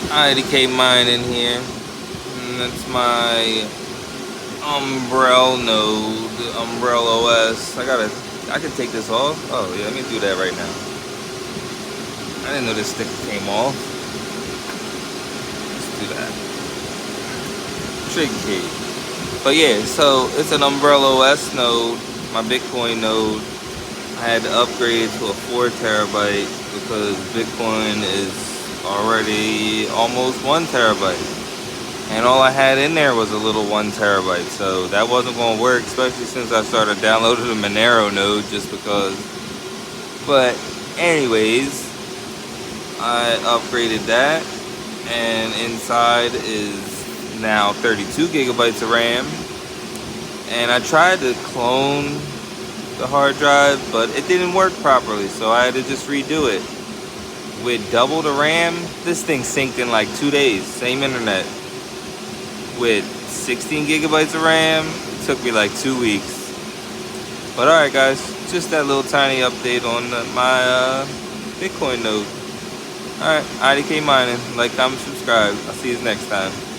IDK mine in here. And that's my Umbrella node, Umbrella OS. I can take this off. Oh yeah, let me do that right now. I didn't know this sticker came off. Let's do that. Tricky. But yeah, so it's an Umbrella OS node, my Bitcoin node. I had to upgrade to a 4 terabyte because Bitcoin is already almost 1 terabyte. And all I had in there was a little 1 terabyte, so that wasn't going to work, especially since I started downloading the Monero node just because. But anyways, I upgraded that, and inside is now 32 gigabytes of RAM. And I tried to clone the hard drive, but it didn't work properly, so I had to just redo it. With double the RAM, this thing synced in like 2 days, same internet. With 16 gigabytes of RAM, it took me like 2 weeks. But alright guys, just that little tiny update on my Bitcoin node. Alright, IDK mining, like, comment, subscribe. I'll see you next time.